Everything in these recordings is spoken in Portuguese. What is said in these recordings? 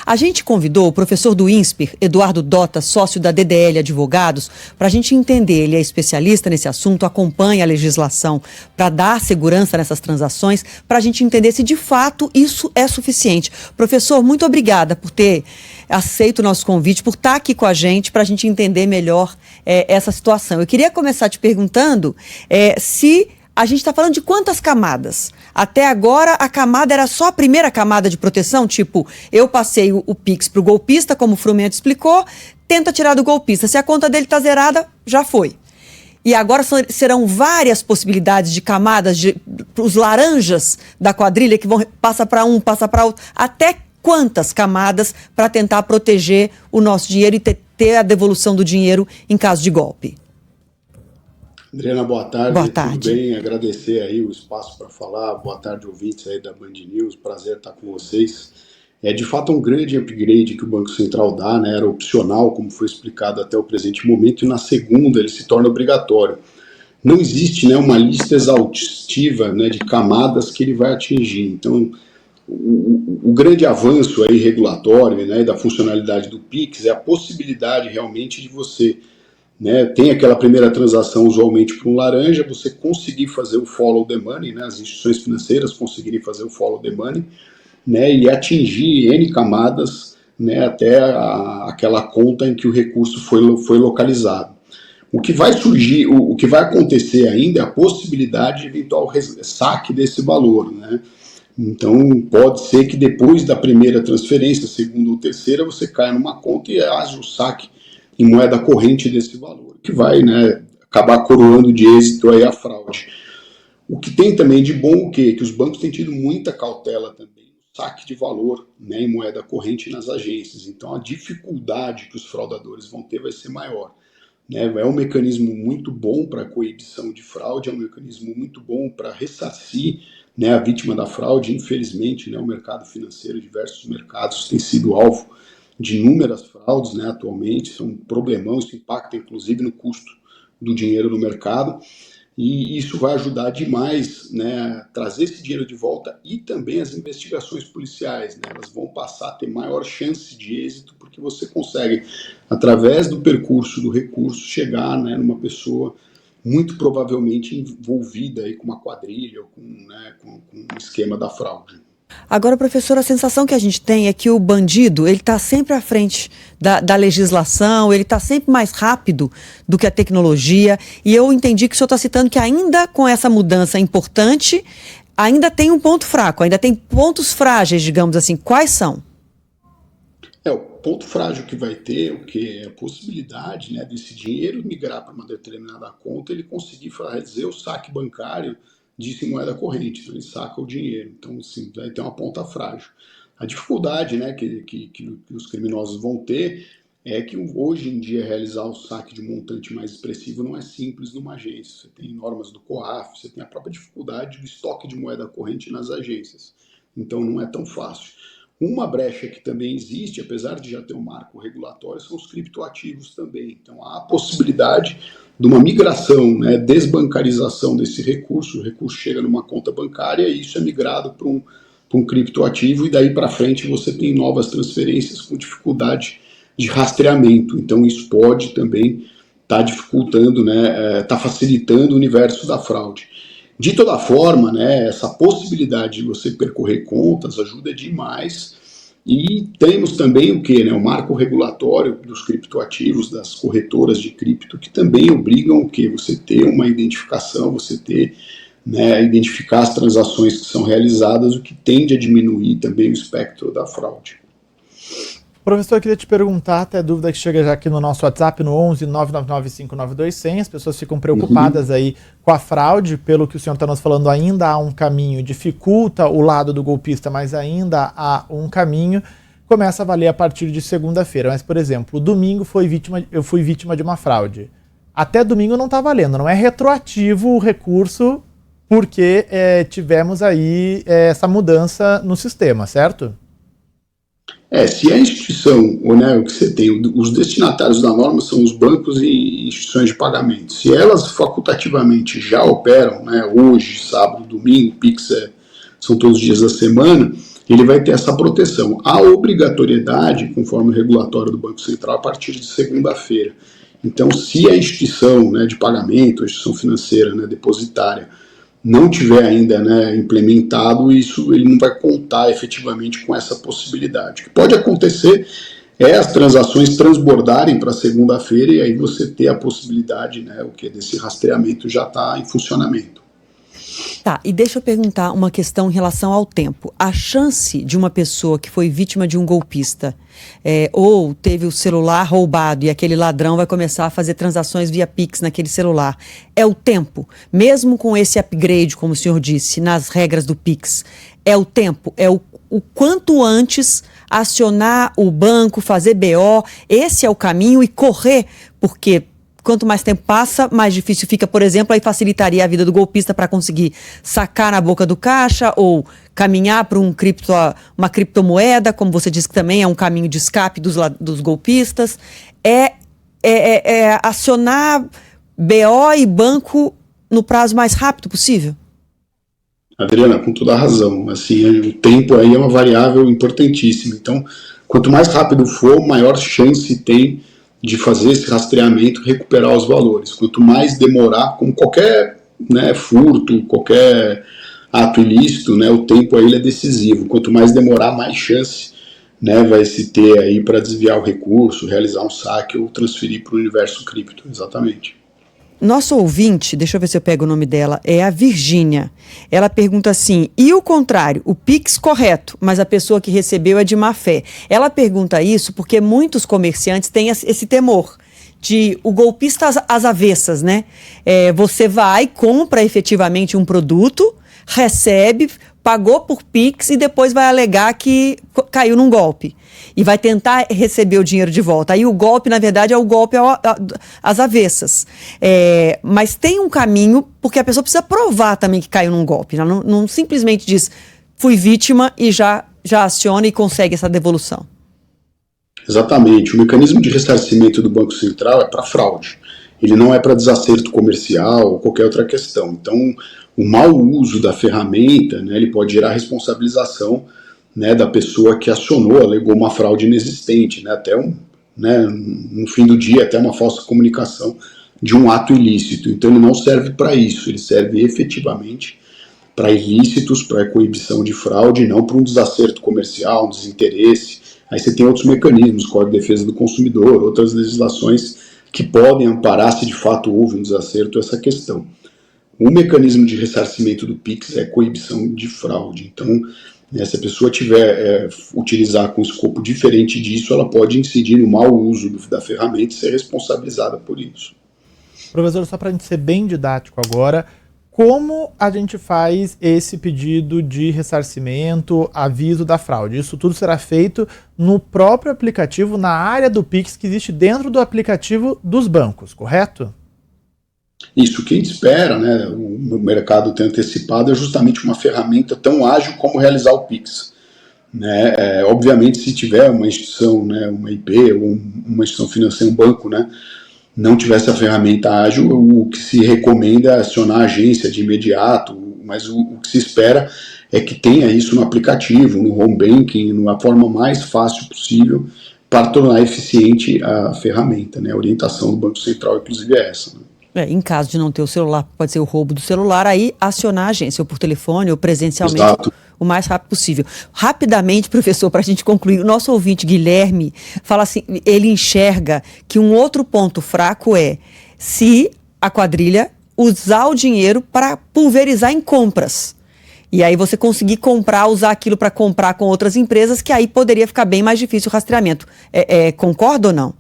A gente convidou o professor do INSPER, Eduardo Dota, sócio da DDL Advogados, para a gente entender. Ele é especialista nesse assunto, acompanha a legislação para dar segurança nessas transações, para a gente entender se de fato isso é suficiente. Professor, muito obrigada por ter aceito o nosso convite, por estar aqui com a gente, para a gente entender melhor essa situação. Eu queria começar te perguntando se a gente está falando de quantas camadas? Até agora, a camada era só a primeira camada de proteção? Tipo, eu passei o Pix para o golpista, como o Frumento explicou, tenta tirar do golpista. Se a conta dele está zerada, já foi. E agora serão várias possibilidades de camadas, os laranjas da quadrilha, que passa para um, passa para outro. Até quantas camadas para tentar proteger o nosso dinheiro e ter a devolução do dinheiro em caso de golpe? Adriana, boa tarde. Boa tarde. Tudo bem? Agradecer aí o espaço para falar. Boa tarde, ouvintes aí da Band News. Prazer estar com vocês. É de fato um grande upgrade que o Banco Central dá, né? Era opcional, como foi explicado até o presente momento, e na segunda ele se torna obrigatório. Não existe, né, uma lista exaustiva, né, de camadas que ele vai atingir. Então, o grande avanço aí regulatório, né, da funcionalidade do Pix é a possibilidade realmente de você, né, tem aquela primeira transação usualmente por um laranja, você conseguir fazer o follow the money, né, as instituições financeiras conseguirem fazer o follow the money, né, e atingir N camadas, né, até aquela conta em que o recurso foi localizado. O que vai surgir, o que vai acontecer ainda é a possibilidade de eventual saque desse valor, né. Então pode ser que depois da primeira transferência, segunda ou terceira, você caia numa conta e haja o saque em moeda corrente desse valor, que vai, né, acabar coroando de êxito aí a fraude. O que tem também de bom, que os bancos têm tido muita cautela também no saque de valor, né, em moeda corrente nas agências. Então a dificuldade que os fraudadores vão ter vai ser maior. Né, é um mecanismo muito bom para a coibição de fraude, é um mecanismo muito bom para ressarcir, né, a vítima da fraude. Infelizmente, né, o mercado financeiro, diversos mercados têm sido alvo de inúmeras fraudes, né, atualmente. Isso é um problemão, isso impacta inclusive no custo do dinheiro no mercado, e isso vai ajudar demais, né, a trazer esse dinheiro de volta, e também as investigações policiais, né, elas vão passar a ter maior chance de êxito, porque você consegue, através do percurso do recurso, chegar, né, numa pessoa muito provavelmente envolvida aí com uma quadrilha ou com um esquema da fraude. Agora, professor, a sensação que a gente tem é que o bandido, ele está sempre à frente da legislação, ele está sempre mais rápido do que a tecnologia, e eu entendi que o senhor está citando que ainda com essa mudança importante, ainda tem um ponto fraco, ainda tem pontos frágeis, digamos assim. Quais são? O ponto frágil que vai ter, o que é a possibilidade, né, desse dinheiro migrar para uma determinada conta, ele conseguir fazer o saque bancário disso em moeda corrente, então ele saca o dinheiro. Então, assim, vai ter uma ponta frágil. A dificuldade, né, que os criminosos vão ter é que hoje em dia realizar o saque de montante mais expressivo não é simples numa agência. Você tem normas do COAF, você tem a própria dificuldade do estoque de moeda corrente nas agências. Então não é tão fácil. Uma brecha que também existe, apesar de já ter um marco regulatório, são os criptoativos também. Então há a possibilidade de uma migração, né, desbancarização desse recurso. O recurso chega numa conta bancária e isso é migrado para um criptoativo, e daí para frente você tem novas transferências com dificuldade de rastreamento. Então isso pode também estar dificultando, né, está facilitando o universo da fraude. De toda forma, né, essa possibilidade de você percorrer contas ajuda demais. E temos também o que, né, o marco regulatório dos criptoativos, das corretoras de cripto, que também obrigam o que? Você ter uma identificação, você ter, né, identificar as transações que são realizadas, o que tende a diminuir também o espectro da fraude. Professor, eu queria te perguntar, até dúvida que chega já aqui no nosso WhatsApp, no 11 999 592 100, as pessoas ficam preocupadas aí com a fraude, pelo que o senhor está nos falando, ainda há um caminho, dificulta o lado do golpista, mas ainda há um caminho, começa a valer a partir de segunda-feira. Mas, por exemplo, domingo eu fui vítima de uma fraude. Até domingo não está valendo, não é retroativo o recurso, porque tivemos aí essa mudança no sistema, certo? Se a instituição, ou, né, o que você tem, os destinatários da norma são os bancos e instituições de pagamento. Se elas facultativamente já operam, né, hoje, sábado, domingo, Pix são todos os dias da semana, ele vai ter essa proteção. A obrigatoriedade, conforme o regulatório do Banco Central, a partir de segunda-feira. Então, se a instituição, né, de pagamento, a instituição financeira, né, depositária, não tiver ainda, né, implementado isso, ele não vai contar efetivamente com essa possibilidade. O que pode acontecer é as transações transbordarem para segunda-feira e aí você ter a possibilidade, né, o que desse rastreamento já está em funcionamento. Tá, e deixa eu perguntar uma questão em relação ao tempo. A chance de uma pessoa que foi vítima de um golpista ou teve o celular roubado e aquele ladrão vai começar a fazer transações via Pix naquele celular, é o tempo? Mesmo com esse upgrade, como o senhor disse, nas regras do Pix, é o tempo? É o quanto antes acionar o banco, fazer BO, esse é o caminho e correr, porque quanto mais tempo passa, mais difícil fica, por exemplo, aí facilitaria a vida do golpista para conseguir sacar na boca do caixa ou caminhar para uma criptomoeda, como você disse que também é um caminho de escape dos golpistas. Acionar BO e banco no prazo mais rápido possível? Adriana, com toda a razão. Assim, o tempo aí é uma variável importantíssima. Então, quanto mais rápido for, maior chance tem de fazer esse rastreamento e recuperar os valores. Quanto mais demorar, como qualquer, né, furto, qualquer ato ilícito, né, o tempo aí é decisivo. Quanto mais demorar, mais chance, né, vai se ter aí para desviar o recurso, realizar um saque ou transferir para o universo cripto, exatamente. Nosso ouvinte, deixa eu ver se eu pego o nome dela, é a Virgínia. Ela pergunta assim, e o contrário, o Pix correto, mas a pessoa que recebeu é de má fé. Ela pergunta isso porque muitos comerciantes têm esse temor de o golpista às avessas, né? Você vai, compra efetivamente um produto, recebe, pagou por Pix e depois vai alegar que caiu num golpe. E vai tentar receber o dinheiro de volta. Aí o golpe, na verdade, é o golpe às avessas. Mas tem um caminho, porque a pessoa precisa provar também que caiu num golpe. Não simplesmente diz, fui vítima e já aciona e consegue essa devolução. Exatamente. O mecanismo de ressarcimento do Banco Central é para fraude. Ele não é para desacerto comercial ou qualquer outra questão. Então, o mau uso da ferramenta, né, ele pode gerar responsabilização, né, da pessoa que acionou, alegou uma fraude inexistente, né, até no fim do dia, até uma falsa comunicação de um ato ilícito. Então ele não serve para isso, ele serve efetivamente para ilícitos, para a coibição de fraude, não para um desacerto comercial, um desinteresse. Aí você tem outros mecanismos, Código de Defesa do Consumidor, outras legislações que podem amparar se de fato houve um desacerto essa questão. O mecanismo de ressarcimento do Pix é coibição de fraude. Então, se a pessoa tiver utilizar com escopo diferente disso, ela pode incidir no mau uso da ferramenta e ser responsabilizada por isso. Professor, só para a gente ser bem didático agora, como a gente faz esse pedido de ressarcimento, aviso da fraude? Isso tudo será feito no próprio aplicativo, na área do Pix que existe dentro do aplicativo dos bancos, correto? Isso, que a gente espera, né, o mercado tem antecipado, é justamente uma ferramenta tão ágil como realizar o Pix. Né? Obviamente, se tiver uma instituição, né, uma IP, ou uma instituição financeira, um banco, né, não tiver essa ferramenta ágil, o que se recomenda é acionar a agência de imediato, mas o que se espera é que tenha isso no aplicativo, no home banking, na forma mais fácil possível para tornar eficiente a ferramenta. Né? A orientação do Banco Central, inclusive, é essa. Né? Em caso de não ter o celular, pode ser o roubo do celular, aí acionar a agência, ou por telefone, ou presencialmente, Exato. O mais rápido possível. Rapidamente, professor, para a gente concluir, o nosso ouvinte Guilherme fala assim, ele enxerga que um outro ponto fraco é se a quadrilha usar o dinheiro para pulverizar em compras. E aí você conseguir usar aquilo para comprar com outras empresas, que aí poderia ficar bem mais difícil o rastreamento. Concorda ou não?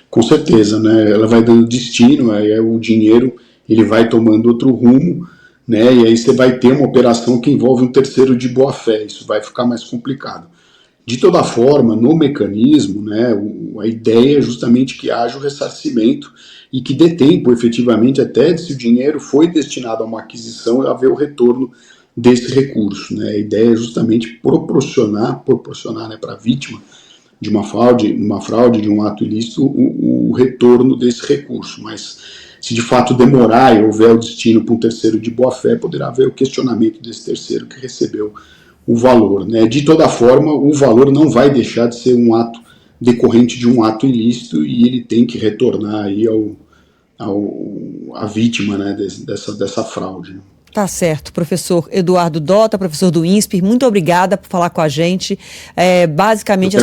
Com certeza, né? Ela vai dando destino, aí o dinheiro ele vai tomando outro rumo, né? E aí você vai ter uma operação que envolve um terceiro de boa fé, isso vai ficar mais complicado. De toda forma, no mecanismo, né, a ideia é justamente que haja o ressarcimento e que dê tempo, efetivamente, até se o dinheiro foi destinado a uma aquisição, haver o retorno desse recurso. Né? A ideia é justamente proporcionar né, para a vítima de uma fraude, de um ato ilícito, o retorno desse recurso. Mas se de fato demorar e houver o destino para um terceiro de boa-fé, poderá haver o questionamento desse terceiro que recebeu o valor, né? De toda forma, o valor não vai deixar de ser um ato decorrente de um ato ilícito e ele tem que retornar aí à vítima, né, dessa fraude. Tá certo, professor Eduardo Dota, professor do INSPER, muito obrigada por falar com a gente. Basicamente,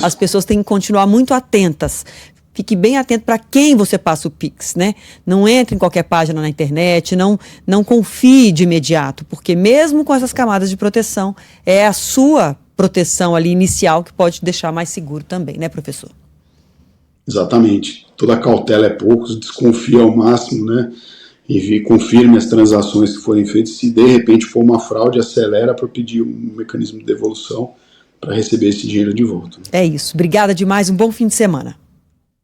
as pessoas têm que continuar muito atentas. Fique bem atento para quem você passa o Pix, né? Não entre em qualquer página na internet, não confie de imediato, porque mesmo com essas camadas de proteção, é a sua proteção ali inicial que pode te deixar mais seguro também, né, professor? Exatamente. Toda cautela é pouco, desconfia ao máximo, né? E confirme as transações que forem feitas. Se de repente for uma fraude, acelera para pedir um mecanismo de devolução para receber esse dinheiro de volta. É isso. Obrigada demais. Um bom fim de semana.